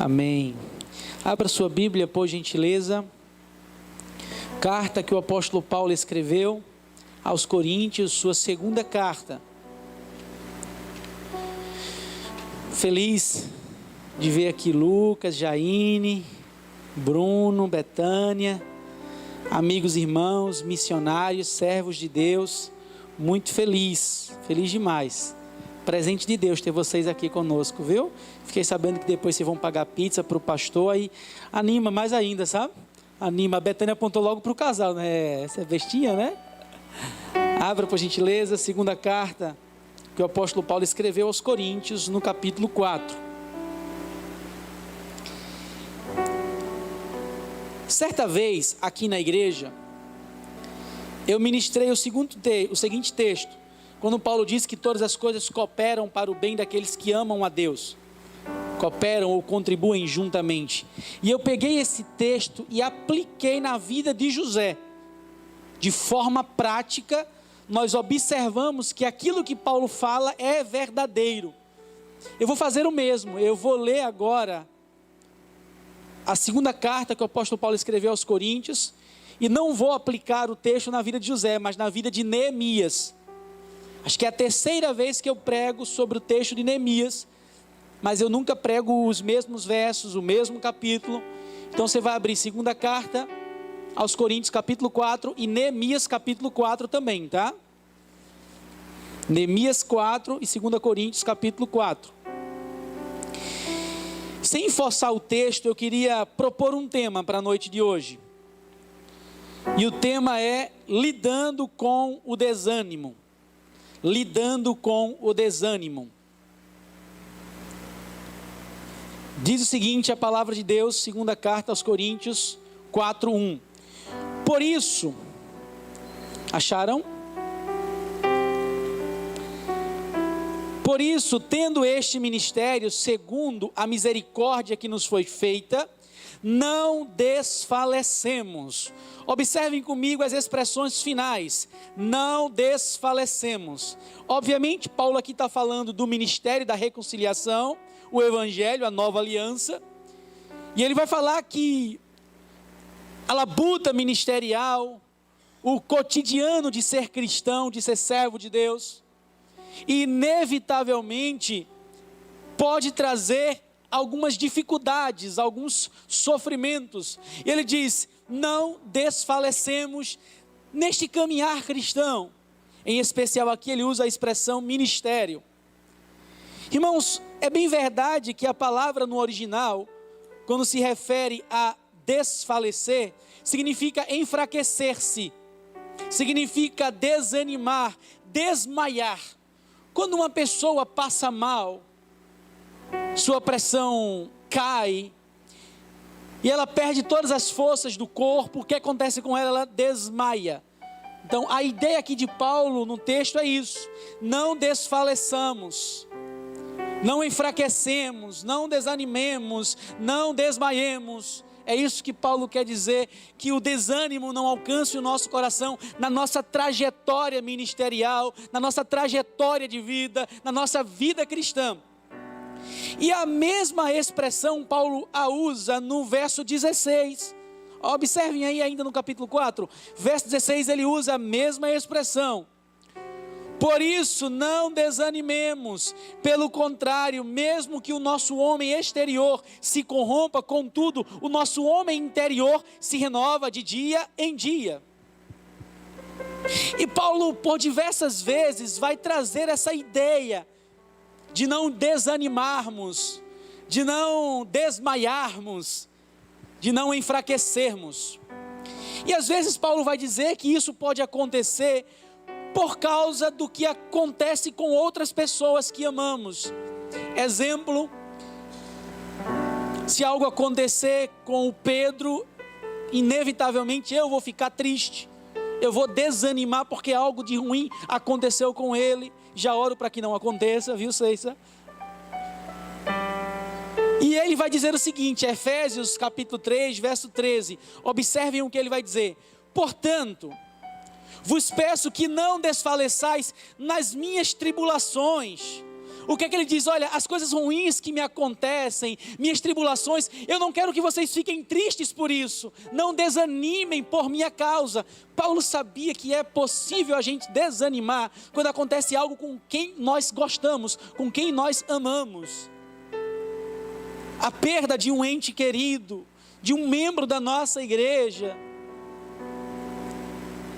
Amém. Abra sua Bíblia, por gentileza. Carta que o apóstolo Paulo escreveu aos Coríntios, sua segunda carta. Feliz de ver aqui Lucas, Jaine, Bruno, Betânia, amigos, irmãos, missionários, servos de Deus. Muito feliz demais. Presente de Deus ter vocês aqui conosco, viu? Fiquei sabendo que depois vocês vão pagar pizza para o pastor, aí anima mais ainda, sabe? Anima. A Betânia apontou logo para o casal, né? Essa é bestinha, né? Abra, por gentileza, a segunda carta que o apóstolo Paulo escreveu aos Coríntios, no capítulo 4. Certa vez, aqui na igreja, eu ministrei o seguinte texto, quando Paulo diz que todas as coisas cooperam para o bem daqueles que amam a Deus, cooperam ou contribuem juntamente. E eu peguei esse texto e apliquei na vida de José. De forma prática, nós observamos que aquilo que Paulo fala é verdadeiro. Eu vou fazer o mesmo, eu vou ler agora a segunda carta que o apóstolo Paulo escreveu aos Coríntios, e não vou aplicar o texto na vida de José, mas na vida de Neemias. Acho que é a terceira vez que eu prego sobre o texto de Neemias, mas eu nunca prego os mesmos versos, o mesmo capítulo. Então você vai abrir segunda carta aos Coríntios capítulo 4 e Neemias capítulo 4 também, tá? Neemias 4 e 2 Coríntios capítulo 4. Sem forçar o texto, eu queria propor um tema para a noite de hoje. E o tema é lidando com o desânimo. Lidando com o desânimo. Diz o seguinte a palavra de Deus, segunda carta aos Coríntios 4:1. Por isso, acharam? Por isso, tendo este ministério, segundo a misericórdia que nos foi feita, não desfalecemos. Observem comigo as expressões finais. Não desfalecemos. Obviamente, Paulo aqui está falando do ministério da reconciliação, o evangelho, a nova aliança. E ele vai falar que a labuta ministerial, o cotidiano de ser cristão, de ser servo de Deus, inevitavelmente pode trazer algumas dificuldades, alguns sofrimentos. E ele diz, não desfalecemos neste caminhar cristão. Em especial aqui ele usa a expressão ministério. Irmãos, é bem verdade que a palavra no original, quando se refere a desfalecer, significa enfraquecer-se, significa desanimar, desmaiar. Quando uma pessoa passa mal, sua pressão cai, e ela perde todas as forças do corpo, o que acontece com ela? Ela desmaia. Então a ideia aqui de Paulo no texto é isso, não desfaleçamos, não enfraquecemos, não desanimemos, não desmaiemos. É isso que Paulo quer dizer, que o desânimo não alcance o nosso coração na nossa trajetória ministerial, na nossa trajetória de vida, na nossa vida cristã. E a mesma expressão Paulo a usa no verso 16. Observem aí ainda no capítulo 4, verso 16 ele usa a mesma expressão. Por isso não desanimemos, pelo contrário, mesmo que o nosso homem exterior se corrompa, contudo, o nosso homem interior se renova de dia em dia. E Paulo, por diversas vezes, vai trazer essa ideia de não desanimarmos, de não desmaiarmos, de não enfraquecermos. E às vezes Paulo vai dizer que isso pode acontecer por causa do que acontece com outras pessoas que amamos. Exemplo, se algo acontecer com o Pedro, inevitavelmente eu vou ficar triste, eu vou desanimar porque algo de ruim aconteceu com ele. Já oro para que não aconteça, viu, Ceissa? E ele vai dizer o seguinte, Efésios capítulo 3, verso 13. Observem o que ele vai dizer. Portanto, vos peço que não desfaleçais nas minhas tribulações, O que é que ele diz? Olha, as coisas ruins que me acontecem, minhas tribulações, eu não quero que vocês fiquem tristes por isso, não desanimem por minha causa. Paulo sabia que é possível a gente desanimar quando acontece algo com quem nós gostamos, com quem nós amamos. A perda de um ente querido, de um membro da nossa igreja.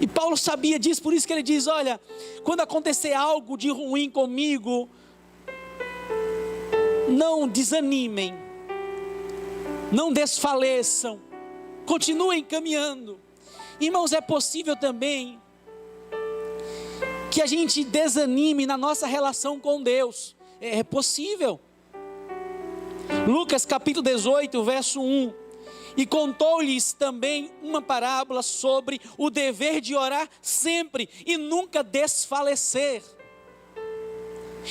E Paulo sabia disso, por isso que ele diz, olha, quando acontecer algo de ruim comigo, não desanimem, não desfaleçam, continuem caminhando. Irmãos, é possível também que a gente desanime na nossa relação com Deus, é possível. Lucas capítulo 18, verso 1, e contou-lhes também uma parábola sobre o dever de orar sempre e nunca desfalecer.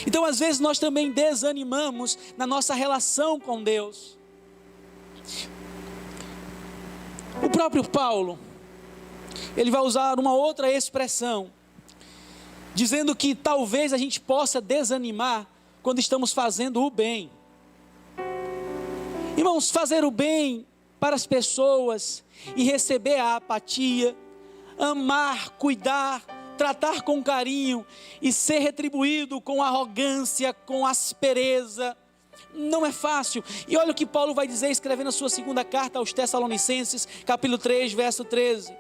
Então às vezes nós também desanimamos na nossa relação com Deus. O próprio Paulo, ele vai usar uma outra expressão, dizendo que talvez a gente possa desanimar quando estamos fazendo o bem. Irmãos, fazer o bem para as pessoas e receber a apatia, amar, cuidar, tratar com carinho e ser retribuído com arrogância, com aspereza, não é fácil. E olha o que Paulo vai dizer escrevendo a sua segunda carta aos Tessalonicenses, capítulo 3, verso 13.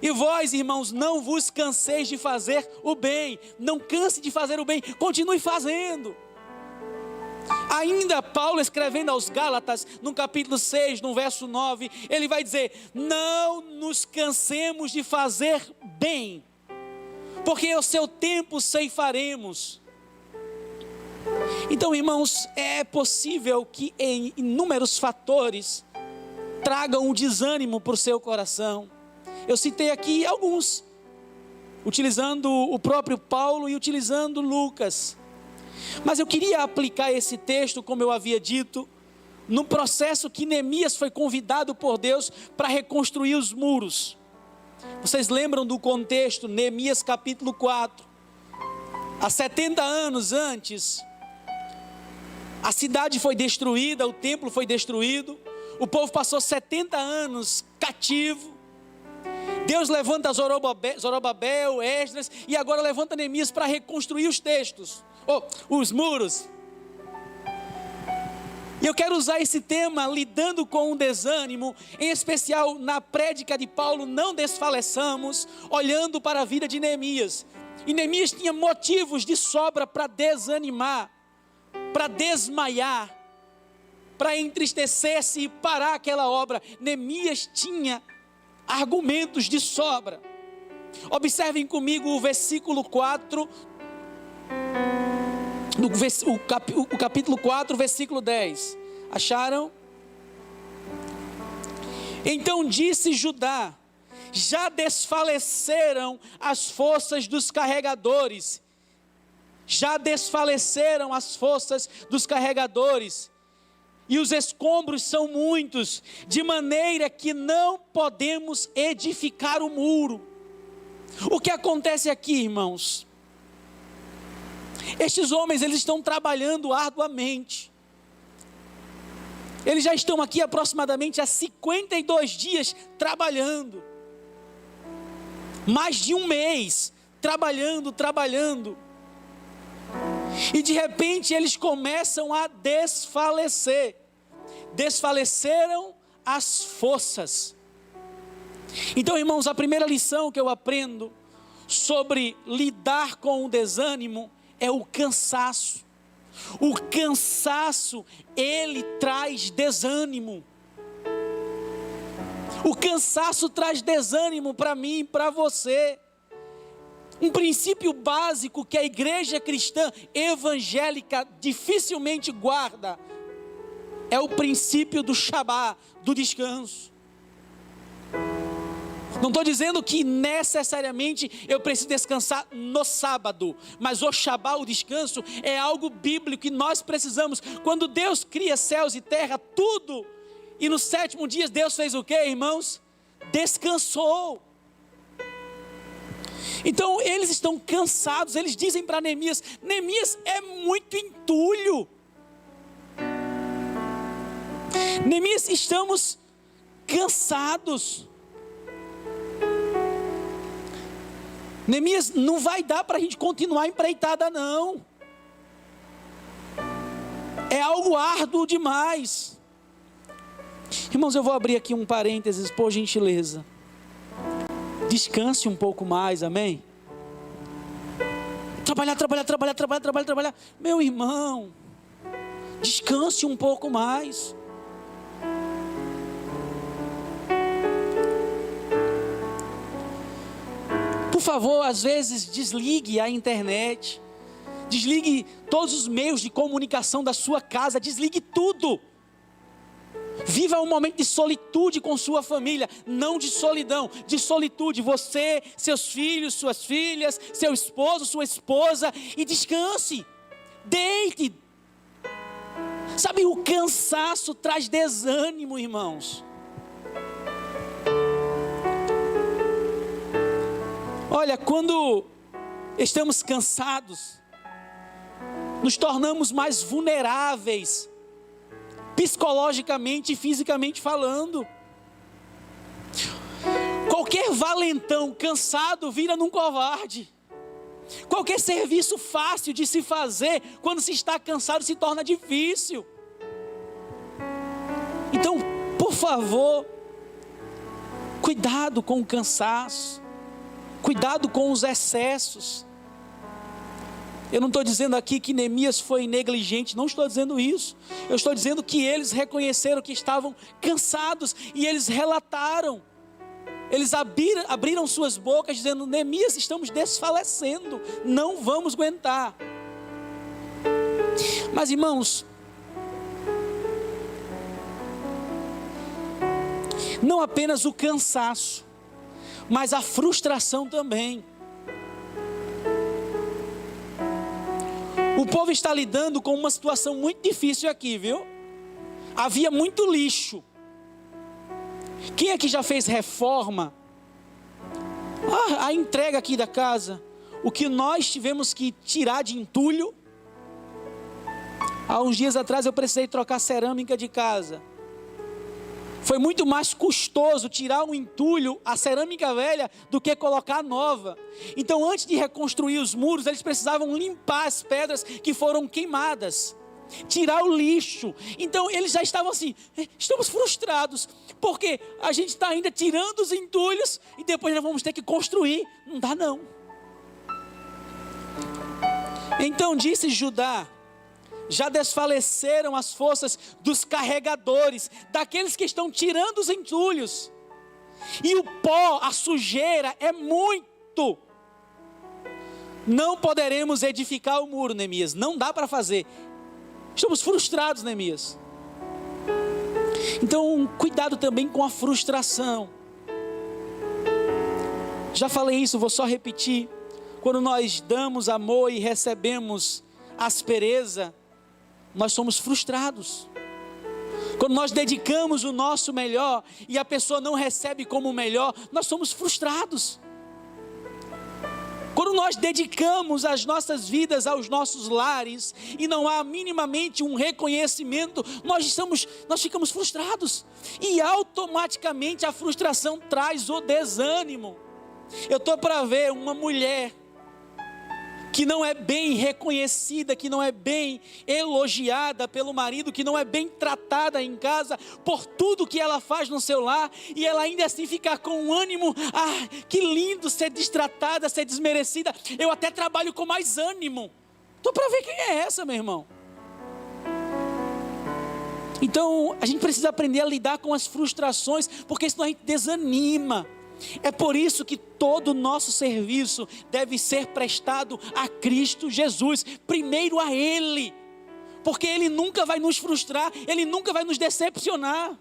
E vós, irmãos, não vos canseis de fazer o bem, não canse de fazer o bem, continue fazendo. Ainda Paulo escrevendo aos Gálatas, no capítulo 6, no verso 9, ele vai dizer, não nos cansemos de fazer bem, porque o seu tempo ceifaremos. Então, irmãos, é possível que inúmeros fatores tragam o desânimo para o seu coração. Eu citei aqui alguns, utilizando o próprio Paulo e utilizando Lucas. Mas eu queria aplicar esse texto, como eu havia dito, no processo que Neemias foi convidado por Deus para reconstruir os muros. Vocês lembram do contexto? Neemias capítulo 4. Há 70 anos antes, a cidade foi destruída, o templo foi destruído, o povo passou 70 anos cativo. Deus levanta Zorobabel, Esdras, e agora levanta Neemias para reconstruir os muros. E eu quero usar esse tema lidando com o desânimo, em especial na prédica de Paulo, não desfaleçamos, olhando para a vida de Neemias. E Neemias tinha motivos de sobra para desanimar, para desmaiar, para entristecer-se e parar aquela obra. Neemias tinha argumentos de sobra. Observem comigo o versículo 4, o capítulo 4, versículo 10. Acharam? Então disse Judá, já desfaleceram as forças dos carregadores, e os escombros são muitos, de maneira que não podemos edificar o muro. O que acontece aqui, irmãos? Estes homens, eles estão trabalhando arduamente. Eles já estão aqui aproximadamente há 52 dias trabalhando. Mais de um mês trabalhando. E de repente eles começam a desfalecer. Desfaleceram as forças. Então, irmãos, a primeira lição que eu aprendo sobre lidar com o desânimo é o cansaço. O cansaço, ele traz desânimo. O cansaço traz desânimo para mim e para você. Um princípio básico que a igreja cristã evangélica dificilmente guarda é o princípio do Shabá, do descanso. Não estou dizendo que necessariamente eu preciso descansar no sábado, mas o Shabá, o descanso, é algo bíblico que nós precisamos. Quando Deus cria céus e terra, tudo, e no 7º dia Deus fez o quê, irmãos? Descansou. Então eles estão cansados, eles dizem para Neemias: Neemias, é muito entulho. Neemias, estamos cansados. Neemias, não vai dar para a gente continuar a empreitada não. É algo árduo demais. Irmãos, eu vou abrir aqui um parênteses, por gentileza. Descanse um pouco mais, amém? Trabalhar. Meu irmão, descanse um pouco mais. Por favor, às vezes desligue a internet. Desligue todos os meios de comunicação da sua casa. Desligue tudo. Viva um momento de solitude com sua família. Não de solidão, de solitude. Você, seus filhos, suas filhas, seu esposo, sua esposa. E descanse. Deite. Sabe, o cansaço traz desânimo, irmãos. Olha, quando estamos cansados, nos tornamos mais vulneráveis, psicologicamente e fisicamente falando. Qualquer valentão cansado vira num covarde. Qualquer serviço fácil de se fazer, quando se está cansado, se torna difícil. Então, por favor, cuidado com o cansaço, cuidado com os excessos. Eu não estou dizendo aqui que Neemias foi negligente, não estou dizendo isso. Eu estou dizendo que eles reconheceram que estavam cansados e eles relataram. Eles abriram suas bocas dizendo: Neemias, estamos desfalecendo, não vamos aguentar. Mas, irmãos, não apenas o cansaço, mas a frustração também. O povo está lidando com uma situação muito difícil aqui, viu? Havia muito lixo. Quem aqui já fez reforma? A entrega aqui da casa. O que nós tivemos que tirar de entulho. Há uns dias atrás eu precisei trocar cerâmica de casa. Foi muito mais custoso tirar um entulho, a cerâmica velha, do que colocar a nova. Então, antes de reconstruir os muros, eles precisavam limpar as pedras que foram queimadas, tirar o lixo. Então, eles já estavam assim: estamos frustrados, porque a gente está ainda tirando os entulhos e depois nós vamos ter que construir. Não dá não. Então disse Judá: já desfaleceram as forças dos carregadores, daqueles que estão tirando os entulhos. E o pó, a sujeira é muito. Não poderemos edificar o muro, Neemias. Não dá para fazer. Estamos frustrados, Neemias. Então, cuidado também com a frustração. Já falei isso, vou só repetir. Quando nós damos amor e recebemos aspereza, nós somos frustrados. Quando nós dedicamos o nosso melhor e a pessoa não recebe como o melhor, nós somos frustrados. Quando nós dedicamos as nossas vidas aos nossos lares e não há minimamente um reconhecimento, nós ficamos frustrados. E automaticamente a frustração traz o desânimo. Eu estou para ver uma mulher que não é bem reconhecida, que não é bem elogiada pelo marido, que não é bem tratada em casa por tudo que ela faz no seu lar, e ela ainda assim fica com um ânimo: que lindo ser destratada, ser desmerecida, eu até trabalho com mais ânimo. Estou para ver quem é essa, meu irmão. Então a gente precisa aprender a lidar com as frustrações, porque senão a gente desanima. É por isso que todo o nosso serviço deve ser prestado a Cristo Jesus, primeiro a Ele, porque Ele nunca vai nos frustrar, Ele nunca vai nos decepcionar.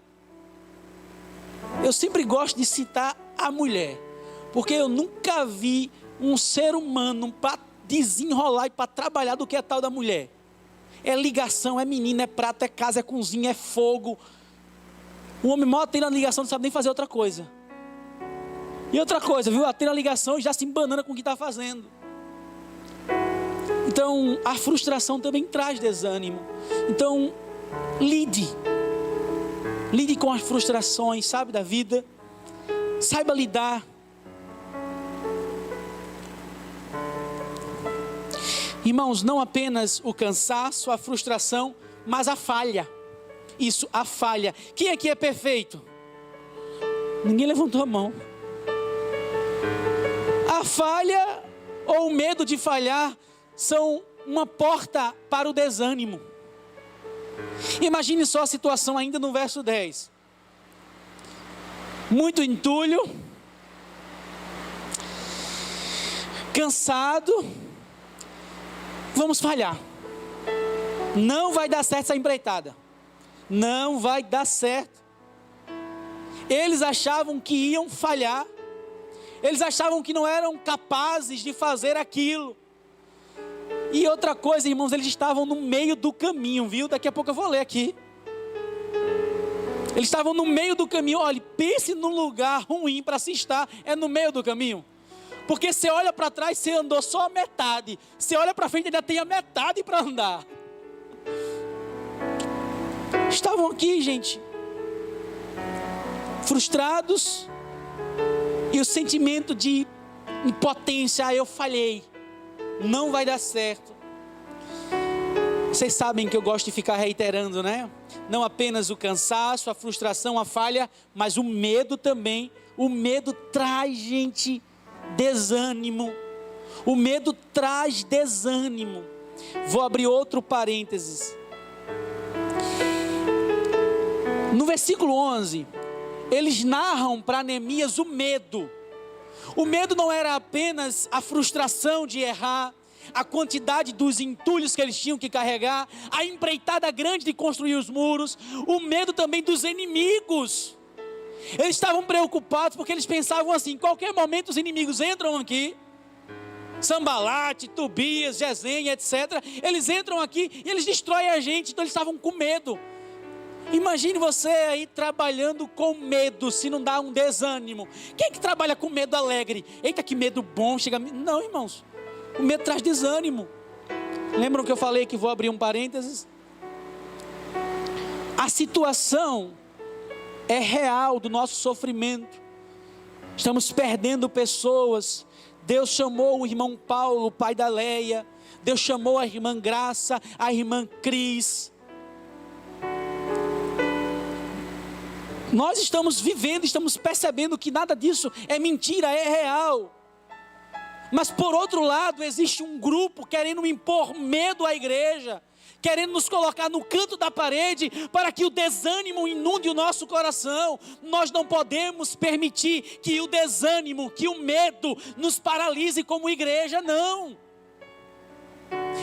Eu sempre gosto de citar a mulher, porque eu nunca vi um ser humano para desenrolar e para trabalhar do que a tal da mulher. É ligação, é menina, é prato, é casa, é cozinha, é fogo. O homem maior tem na ligação, não sabe nem fazer outra coisa. E outra coisa, viu? Ter a ligação e já se embanana com o que está fazendo. Então, a frustração também traz desânimo. Então, lide com as frustrações, sabe, da vida. Saiba lidar. Irmãos, não apenas o cansaço, a frustração, mas a falha. Isso, a falha. Quem aqui é perfeito? Ninguém levantou a mão. A falha ou o medo de falhar são uma porta para o desânimo. Imagine só a situação ainda no verso 10. Muito entulho, cansado, vamos falhar. Não vai dar certo essa empreitada. Não vai dar certo. Eles achavam que iam falhar. Eles achavam que não eram capazes de fazer aquilo. E outra coisa, irmãos, eles estavam no meio do caminho, viu? Daqui a pouco eu vou ler aqui. Eles estavam no meio do caminho. Olha, pense num lugar ruim para se estar, é no meio do caminho. Porque você olha para trás, você andou só a metade. Você olha para frente, ainda tem a metade para andar. Estavam aqui, gente, frustrados. E o sentimento de impotência, eu falhei, não vai dar certo. Vocês sabem que eu gosto de ficar reiterando, né? Não apenas o cansaço, a frustração, a falha, mas o medo também. O medo traz, gente, desânimo. O medo traz desânimo. Vou abrir outro parênteses. No versículo 11, eles narram para Neemias o medo. O medo não era apenas a frustração de errar, a quantidade dos entulhos que eles tinham que carregar, a empreitada grande de construir os muros, o medo também dos inimigos. Eles estavam preocupados porque eles pensavam assim: em qualquer momento os inimigos entram aqui, Sambalate, Tobias, Gesem, etc. Eles entram aqui e eles destroem a gente. Então eles estavam com medo. Imagine você aí trabalhando com medo, se não dá um desânimo. Quem é que trabalha com medo alegre? Eita, que medo bom, chega... Não, irmãos, o medo traz desânimo. Lembram que eu falei que vou abrir um parênteses? A situação é real do nosso sofrimento. Estamos perdendo pessoas. Deus chamou o irmão Paulo, o pai da Leia. Deus chamou a irmã Graça, a irmã Cris. Nós estamos vivendo, estamos percebendo que nada disso é mentira, é real. Mas por outro lado, existe um grupo querendo impor medo à igreja, querendo nos colocar no canto da parede, para que o desânimo inunde o nosso coração. Nós não podemos permitir que o desânimo, que o medo nos paralise como igreja, não.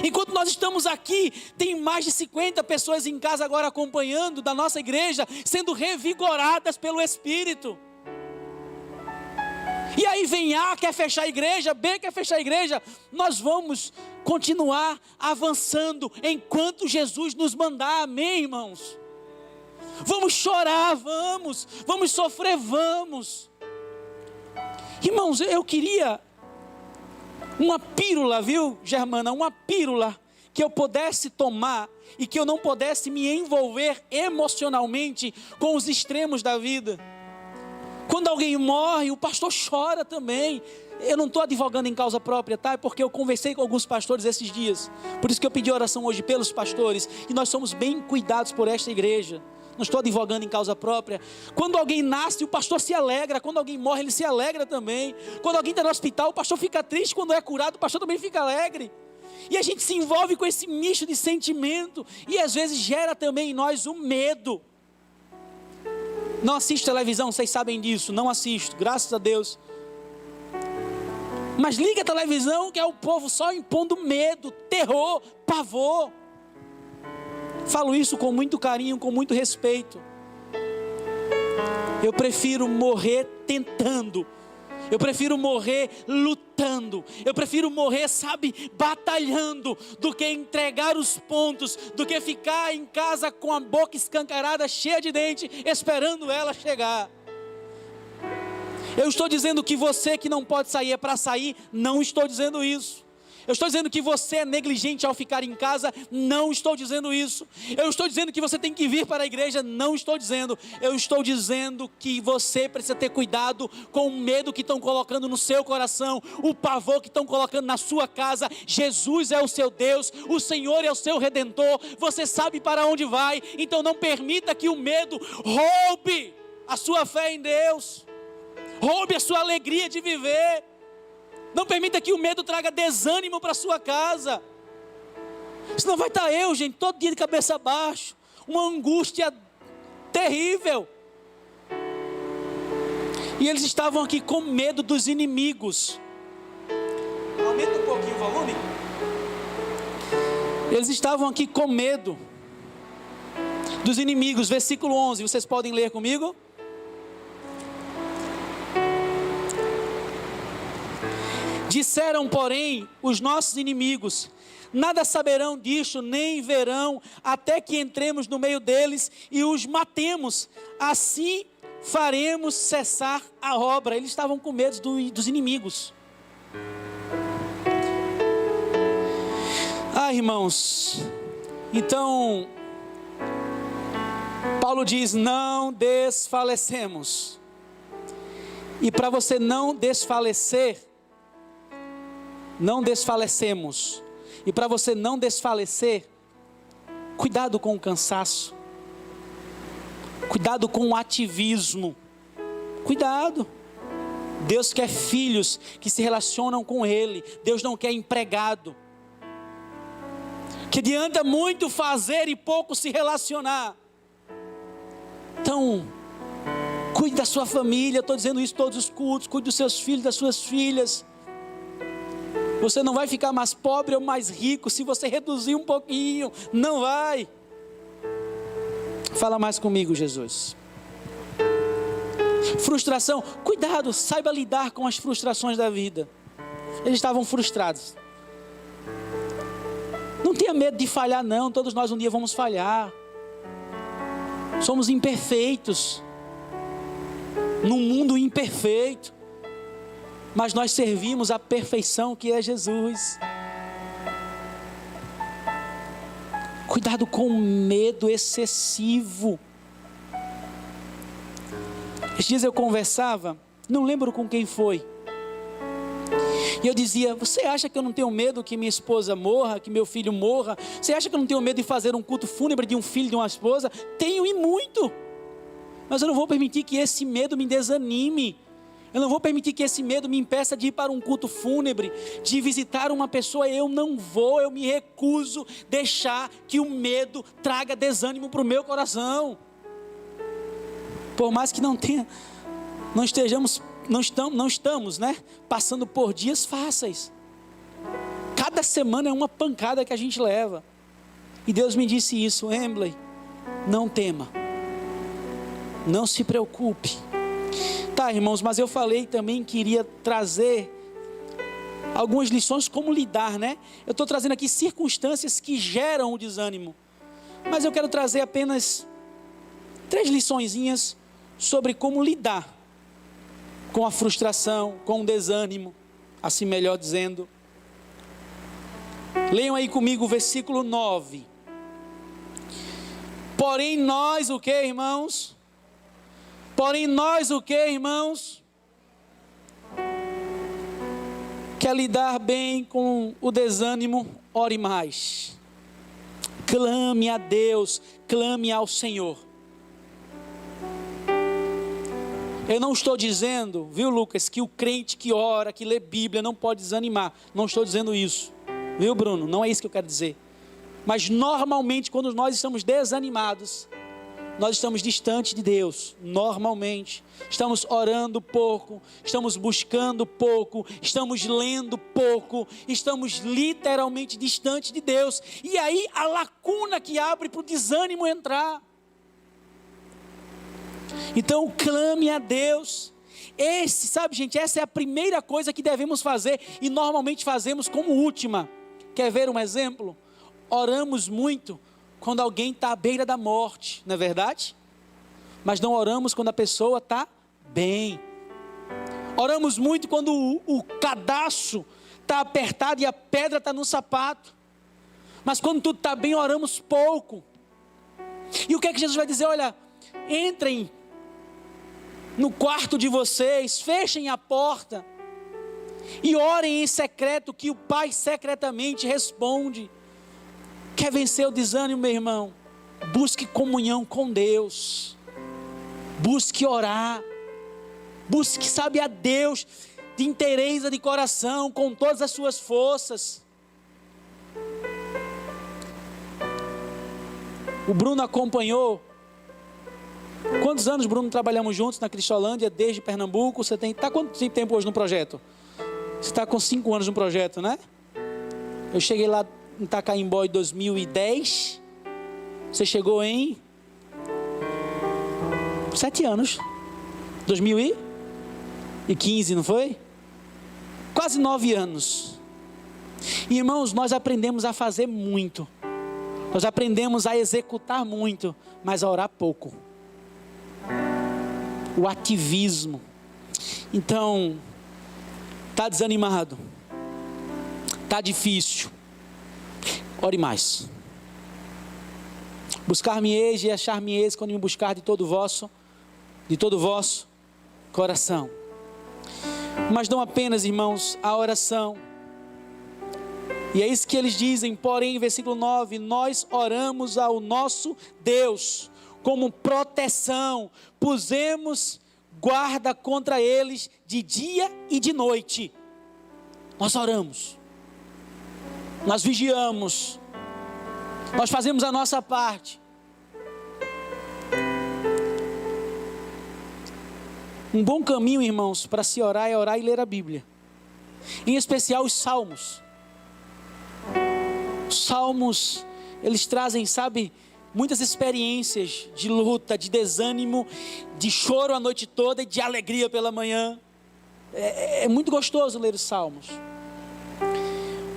Enquanto nós estamos aqui, tem mais de 50 pessoas em casa agora acompanhando da nossa igreja, sendo revigoradas pelo Espírito. E aí vem A, quer fechar a igreja, B quer fechar a igreja. Nós vamos continuar avançando enquanto Jesus nos mandar, amém, irmãos? Vamos chorar, vamos sofrer, vamos. Irmãos, eu queria uma pílula, viu, Germana? Uma pílula que eu pudesse tomar e que eu não pudesse me envolver emocionalmente com os extremos da vida. Quando alguém morre, o pastor chora também. Eu não estou advogando em causa própria, tá? É porque eu conversei com alguns pastores esses dias. Por isso que eu pedi oração hoje pelos pastores. E nós somos bem cuidados por esta igreja. Não estou advogando em causa própria. Quando alguém nasce, o pastor se alegra. Quando alguém morre, ele se alegra também. Quando alguém está no hospital, o pastor fica triste. Quando é curado, o pastor também fica alegre. E a gente se envolve com esse misto de sentimento. E às vezes gera também em nós o medo. Não assisto televisão, vocês sabem disso. Não assisto, graças a Deus. Mas liga a televisão, que é o povo só impondo medo, terror, pavor. Falo isso com muito carinho, com muito respeito. Eu prefiro morrer tentando. Eu prefiro morrer lutando. Eu prefiro morrer, sabe, batalhando, do que entregar os pontos, do que ficar em casa com a boca escancarada, cheia de dente, esperando ela chegar. Eu estou dizendo que você que não pode sair é para sair? Não estou dizendo isso. Eu estou dizendo que você é negligente ao ficar em casa? Não estou dizendo isso. Eu estou dizendo que você tem que vir para a igreja? Não estou dizendo. Eu estou dizendo que você precisa ter cuidado com o medo que estão colocando no seu coração, o pavor que estão colocando na sua casa. Jesus é o seu Deus, o Senhor é o seu Redentor, você sabe para onde vai, então não permita que o medo roube a sua fé em Deus, roube a sua alegria de viver. Não permita que o medo traga desânimo para a sua casa. Senão vai estar eu, gente, todo dia de cabeça baixa. Uma angústia terrível. E eles estavam aqui com medo dos inimigos. Aumenta um pouquinho o volume. Eles estavam aqui com medo dos inimigos. Versículo 11, vocês podem ler comigo? Disseram, porém, os nossos inimigos: nada saberão disto, nem verão, até que entremos no meio deles e os matemos. Assim faremos cessar a obra. Eles estavam com medo dos inimigos. Irmãos, então, Paulo diz: não desfalecemos. E para você não desfalecer, não desfalecemos. E para você não desfalecer, cuidado com o cansaço, cuidado com o ativismo, cuidado. Deus quer filhos que se relacionam com Ele. Deus não quer empregado, que adianta muito fazer e pouco se relacionar. Então, cuide da sua família. Estou dizendo isso todos os cultos. Cuide dos seus filhos, das suas filhas. Você não vai ficar mais pobre ou mais rico se você reduzir um pouquinho. Não vai. Fala mais comigo, Jesus. Frustração. Cuidado, saiba lidar com as frustrações da vida. Eles estavam frustrados. Não tenha medo de falhar, não. Todos nós um dia vamos falhar. Somos imperfeitos. Num mundo imperfeito. Mas nós servimos a perfeição que é Jesus. Cuidado com o medo excessivo. Esses dias eu conversava, não lembro com quem foi. E eu dizia: você acha que eu não tenho medo que minha esposa morra, que meu filho morra? Você acha que eu não tenho medo de fazer um culto fúnebre de um filho, de uma esposa? Tenho, e muito. Mas eu não vou permitir que esse medo me desanime. Eu não vou permitir que esse medo me impeça de ir para um culto fúnebre, de visitar uma pessoa. Eu não vou, eu me recuso deixar que o medo traga desânimo para o meu coração. Por mais que não estamos, né, passando por dias fáceis. Cada semana é uma pancada que a gente leva. E Deus me disse isso: Embley, não tema, não se preocupe. Tá, irmãos, mas eu falei também que iria trazer algumas lições como lidar, né? Eu estou trazendo aqui circunstâncias que geram o desânimo, mas eu quero trazer apenas 3 liçõezinhas sobre como lidar com a frustração, com o desânimo, assim melhor dizendo. Leiam aí comigo o versículo 9. Porém nós o que, irmãos? Porém nós o que, irmãos? Quer lidar bem com o desânimo? Ore mais. Clame a Deus, clame ao Senhor. Eu não estou dizendo, viu, Lucas, que o crente que ora, que lê Bíblia não pode desanimar. Não estou dizendo isso. Viu, Bruno? Não é isso que eu quero dizer. Mas normalmente quando nós estamos desanimados, nós estamos distantes de Deus, normalmente. Estamos orando pouco, estamos buscando pouco, estamos lendo pouco, estamos literalmente distantes de Deus. E aí a lacuna que abre para o desânimo entrar. Então clame a Deus. Sabe, gente, essa é a primeira coisa que devemos fazer e normalmente fazemos como última. Quer ver um exemplo? Oramos muito quando alguém está à beira da morte, não é verdade? Mas não oramos quando a pessoa está bem. Oramos muito quando o cadastro está apertado e a pedra está no sapato. Mas quando tudo está bem, oramos pouco. E o que é que Jesus vai dizer? Olha, entrem no quarto de vocês, fechem a porta e orem em secreto, que o Pai secretamente responde. Quer vencer o desânimo, meu irmão? Busque comunhão com Deus, busque orar, busque, sabe, a Deus de inteireza de coração, com todas as suas forças. O Bruno acompanhou. Quantos anos, Bruno, trabalhamos juntos na Cristolândia, desde Pernambuco? Você está quanto tempo hoje no projeto? Você está com 5 anos no projeto, né? Eu cheguei lá em Itacaimbó em 2010. Você chegou em 7 anos. 2015, não foi? Quase 9 anos. E, irmãos, nós aprendemos a fazer muito. Nós aprendemos a executar muito, mas a orar pouco. O ativismo. Então, está desanimado, está difícil, ore mais. Buscar-me-eis e achar-me-eis quando me buscar de todo o vosso coração. Mas não apenas, irmãos, a oração. E é isso que eles dizem, porém, versículo 9, nós oramos ao nosso Deus como proteção, pusemos guarda contra eles de dia e de noite. Nós oramos, nós vigiamos, nós fazemos a nossa parte. Um bom caminho, irmãos, para se orar é orar e ler a Bíblia, em especial os Salmos. Os Salmos, eles trazem, sabe, muitas experiências de luta, de desânimo, de choro a noite toda e de alegria pela manhã. É muito gostoso ler os Salmos.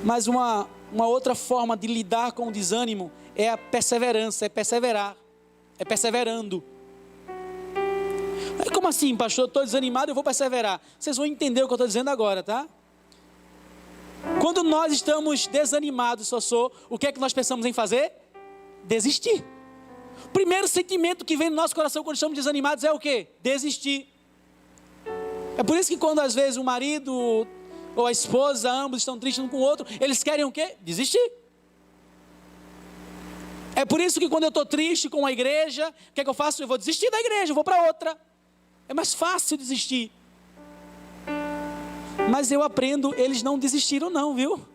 Mas uma outra forma de lidar com o desânimo é a perseverança, é perseverar, é perseverando. Aí, como assim, pastor? Eu estou desanimado, eu vou perseverar. Vocês vão entender o que eu estou dizendo agora, tá? Quando nós estamos desanimados, o que é que nós pensamos em fazer? Desistir. O primeiro sentimento que vem no nosso coração quando estamos desanimados é o quê? Desistir. É por isso que quando às vezes o marido ou a esposa, ambos estão tristes um com o outro, eles querem o quê? Desistir. É por isso que quando eu estou triste com a igreja, o que é que eu faço? Eu vou desistir da igreja, eu vou para outra. É mais fácil desistir. Mas eu aprendo, eles não desistiram não, viu?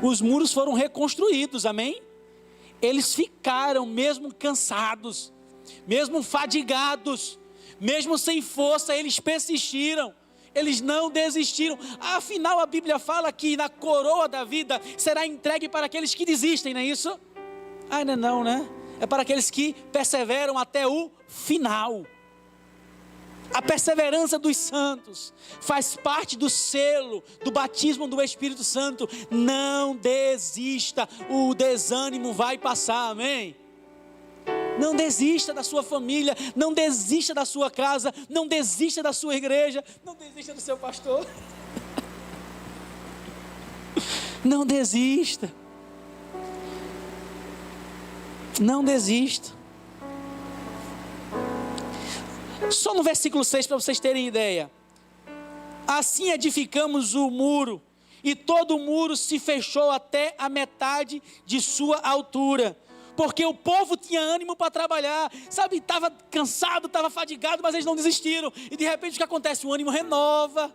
Os muros foram reconstruídos, amém? Eles ficaram mesmo cansados, mesmo fadigados, mesmo sem força, eles persistiram, eles não desistiram. Afinal, a Bíblia fala que na coroa da vida será entregue para aqueles que desistem, não é isso? Ainda não, né? É para aqueles que perseveram até o final. A perseverança dos santos faz parte do selo, do batismo do Espírito Santo. Não desista, o desânimo vai passar, amém? Não desista da sua família, não desista da sua casa, não desista da sua igreja, não desista do seu pastor. Não desista. Não desista. Só no versículo 6 para vocês terem ideia. Assim edificamos o muro, e todo o muro se fechou até a metade de sua altura, porque o povo tinha ânimo para trabalhar, sabe, estava cansado, estava fadigado, mas eles não desistiram. E de repente o que acontece? O ânimo renova,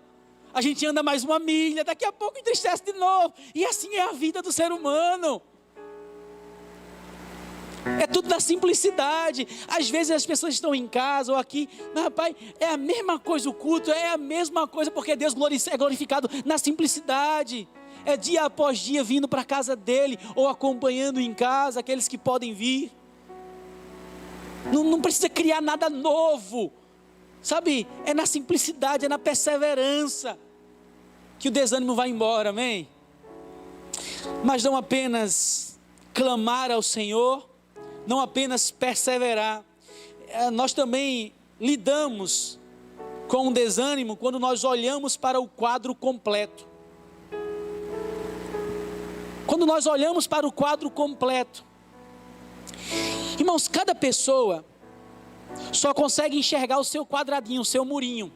a gente anda mais uma milha, daqui a pouco entristece de novo, e assim é a vida do ser humano. É tudo na simplicidade. Às vezes as pessoas estão em casa ou aqui, mas rapaz, é a mesma coisa o culto, é a mesma coisa, porque Deus é glorificado na simplicidade. É dia após dia vindo para a casa dele, ou acompanhando em casa aqueles que podem vir. Não precisa criar nada novo, sabe? É na simplicidade, é na perseverança que o desânimo vai embora, amém? Mas não apenas clamar ao Senhor, não apenas perseverar, nós também lidamos com desânimo quando nós olhamos para o quadro completo. Quando nós olhamos para o quadro completo. Irmãos, cada pessoa só consegue enxergar o seu quadradinho, o seu murinho.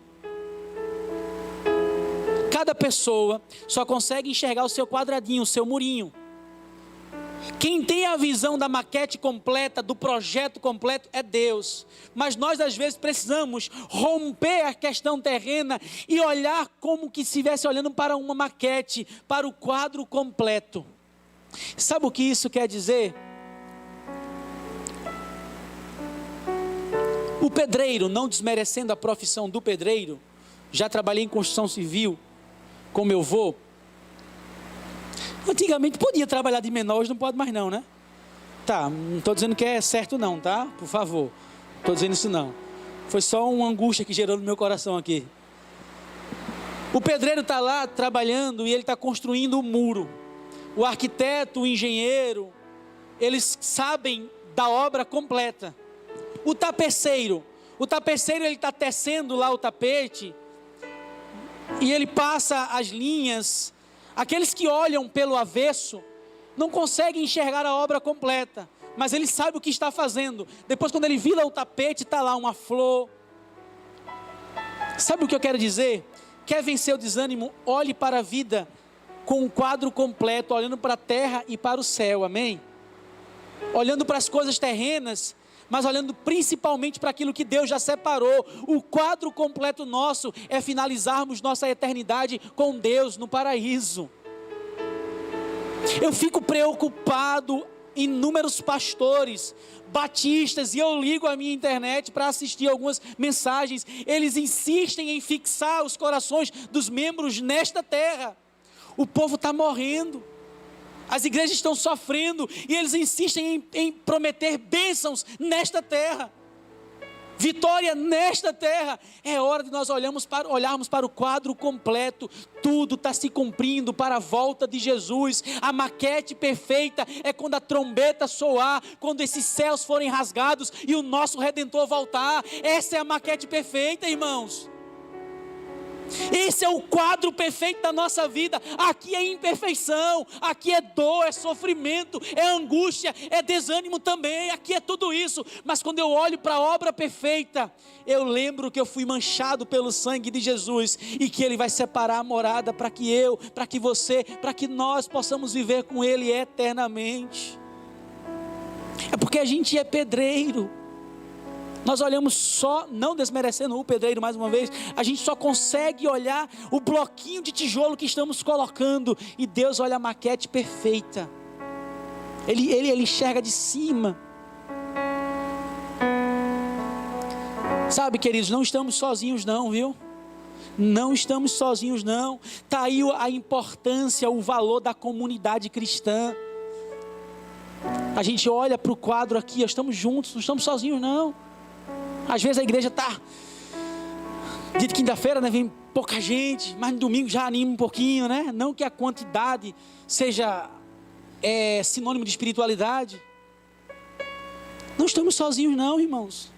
Cada pessoa só consegue enxergar o seu quadradinho, o seu murinho. Quem tem a visão da maquete completa, do projeto completo, é Deus. Mas nós às vezes precisamos romper a questão terrena e olhar como que se estivesse olhando para uma maquete, para o quadro completo. Sabe o que isso quer dizer? O pedreiro, não desmerecendo a profissão do pedreiro, já trabalhei em construção civil com meu avô. Antigamente podia trabalhar de menor, hoje não pode mais não, né? Tá, não estou dizendo que é certo não, tá? Por favor, não estou dizendo isso não. Foi só uma angústia que gerou no meu coração aqui. O pedreiro está lá trabalhando e ele está construindo um muro. O arquiteto, o engenheiro, eles sabem da obra completa. O tapeceiro ele está tecendo lá o tapete e ele passa as linhas. Aqueles que olham pelo avesso não conseguem enxergar a obra completa, mas ele sabe o que está fazendo. Depois, quando ele vira o tapete, está lá uma flor. Sabe o que eu quero dizer? Quer vencer o desânimo? Olhe para a vida com um quadro completo, olhando para a terra e para o céu, amém? Olhando para as coisas terrenas, mas olhando principalmente para aquilo que Deus já separou. O quadro completo nosso é finalizarmos nossa eternidade com Deus no paraíso. Eu fico preocupado, inúmeros pastores batistas, e eu ligo a minha internet para assistir algumas mensagens, eles insistem em fixar os corações dos membros nesta terra. O povo está morrendo, as igrejas estão sofrendo, e eles insistem em prometer bênçãos nesta terra, vitória nesta terra. É hora de nós olharmos para o quadro completo. Tudo está se cumprindo para a volta de Jesus. A maquete perfeita é quando a trombeta soar, quando esses céus forem rasgados e o nosso Redentor voltar. Essa é a maquete perfeita, irmãos. Esse é o quadro perfeito da nossa vida. Aqui é imperfeição, aqui é dor, é sofrimento, é angústia, é desânimo também. Aqui é tudo isso. Mas quando eu olho para a obra perfeita, eu lembro que eu fui manchado pelo sangue de Jesus e que Ele vai separar a morada para que eu, para que você, para que nós possamos viver com Ele eternamente. É porque a gente é pedreiro. Nós olhamos só, não desmerecendo o pedreiro mais uma vez, a gente só consegue olhar o bloquinho de tijolo que estamos colocando, e Deus olha a maquete perfeita. Ele enxerga de cima. Sabe, queridos, não estamos sozinhos não, viu? Não estamos sozinhos não. Está aí a importância, o valor da comunidade cristã. A gente olha para o quadro aqui, estamos juntos, não estamos sozinhos não. Às vezes a igreja está, dia de quinta-feira, né, vem pouca gente, mas no domingo já anima um pouquinho, né? Não que a quantidade seja sinônimo de espiritualidade. Não estamos sozinhos não, irmãos.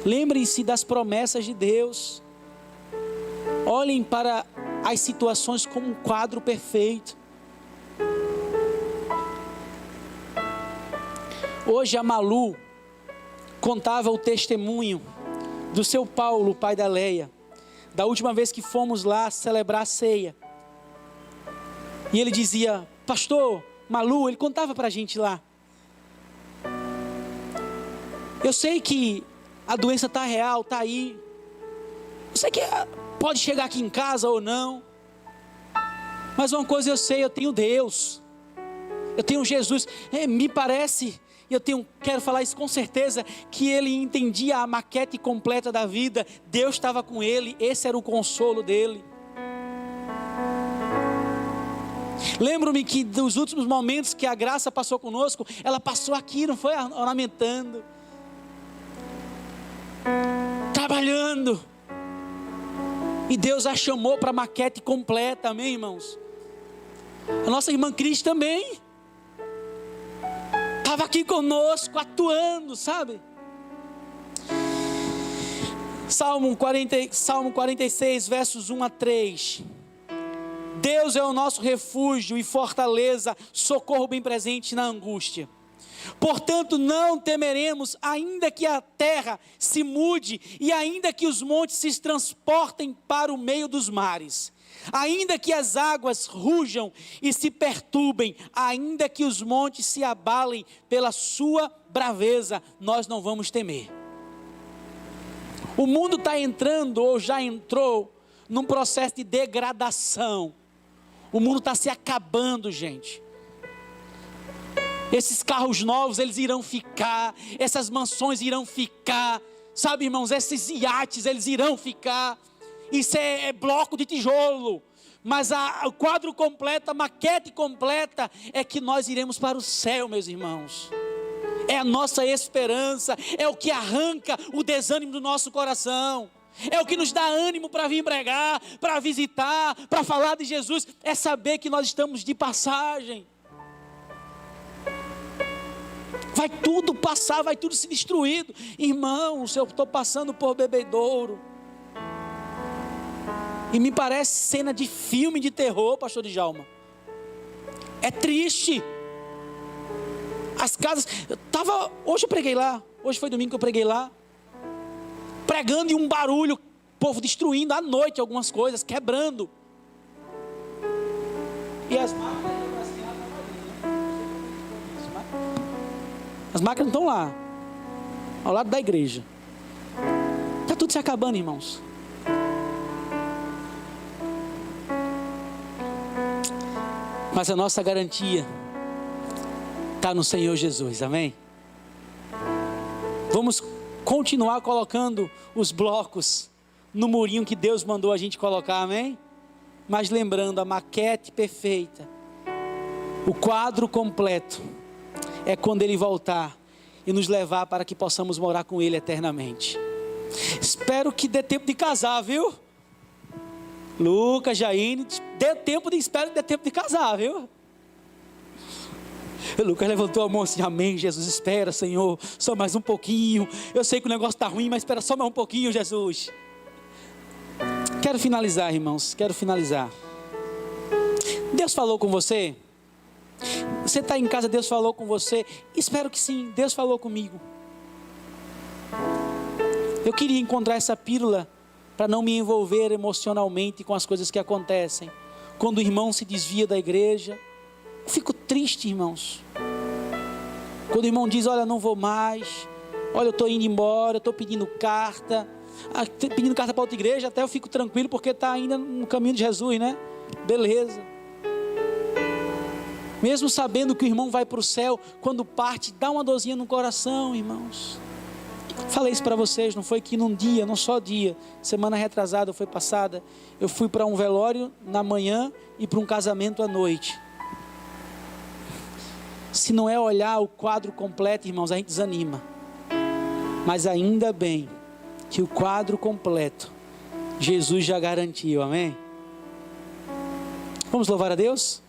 Lembrem-se das promessas de Deus. Olhem para as situações como um quadro perfeito. Hoje a Malu contava o testemunho do seu Paulo, o pai da Leia, da última vez que fomos lá celebrar a ceia. E ele dizia: pastor, Malu, ele contava para a gente lá, eu sei que a doença está real, está aí, eu sei que pode chegar aqui em casa ou não, mas uma coisa eu sei, eu tenho Deus, eu tenho Jesus. Me parece, e quero falar isso com certeza, que ele entendia a maquete completa da vida. Deus estava com ele, esse era o consolo dele. Lembro-me que dos últimos momentos que a graça passou conosco, ela passou aqui, não foi? Ornamentando, trabalhando, e Deus a chamou para a maquete completa, amém, irmãos? A nossa irmã Cris também estava aqui conosco, atuando, sabe? Salmo 46, versos 1 a 3. Deus é o nosso refúgio e fortaleza, socorro bem presente na angústia. Portanto, não temeremos, ainda que a terra se mude e ainda que os montes se transportem para o meio dos mares. Ainda que as águas rujam e se perturbem, ainda que os montes se abalem pela sua braveza, nós não vamos temer. O mundo está entrando, ou já entrou, num processo de degradação. O mundo está se acabando, gente. Esses carros novos, eles irão ficar, essas mansões irão ficar, sabe, irmãos, esses iates, eles irão ficar. Isso é bloco de tijolo, mas o quadro completo, a maquete completa é que nós iremos para o céu, meus irmãos. É a nossa esperança, é o que arranca o desânimo do nosso coração, é o que nos dá ânimo para vir pregar, para visitar, para falar de Jesus, é saber que nós estamos de passagem. Vai tudo passar, vai tudo se destruído. Irmãos, eu estou passando por Bebedouro e me parece cena de filme de terror, pastor Djalma. É triste. As casas, hoje eu preguei lá, hoje foi domingo que eu preguei lá, pregando e um barulho, o povo destruindo à noite algumas coisas, quebrando. E as máquinas estão lá, ao lado da igreja. Está tudo se acabando, irmãos. Mas a nossa garantia está no Senhor Jesus, amém? Vamos continuar colocando os blocos no murinho que Deus mandou a gente colocar, amém? Mas lembrando, a maquete perfeita, o quadro completo, é quando Ele voltar e nos levar para que possamos morar com Ele eternamente. Espero que dê tempo de casar, viu? Lucas, Jaine, espero que dê tempo de casar, viu? Lucas levantou a mão assim, amém, Jesus, espera, Senhor, só mais um pouquinho. Eu sei que o negócio está ruim, mas espera só mais um pouquinho, Jesus. Quero finalizar, irmãos, quero finalizar. Deus falou com você? Você está em casa, Deus falou com você? Espero que sim, Deus falou comigo. Eu queria encontrar essa pílula para não me envolver emocionalmente com as coisas que acontecem. Quando o irmão se desvia da igreja, eu fico triste, irmãos. Quando o irmão diz, olha, não vou mais, olha, eu estou indo embora, eu estou pedindo carta para outra igreja, até eu fico tranquilo, porque está ainda no caminho de Jesus, né? Beleza. Mesmo sabendo que o irmão vai para o céu, quando parte, dá uma dorzinha no coração, irmãos. Falei isso para vocês, não foi que num só dia, semana retrasada, foi passada, eu fui para um velório na manhã e para um casamento à noite. Se não é olhar o quadro completo, irmãos, a gente desanima. Mas ainda bem que o quadro completo, Jesus já garantiu, amém? Vamos louvar a Deus?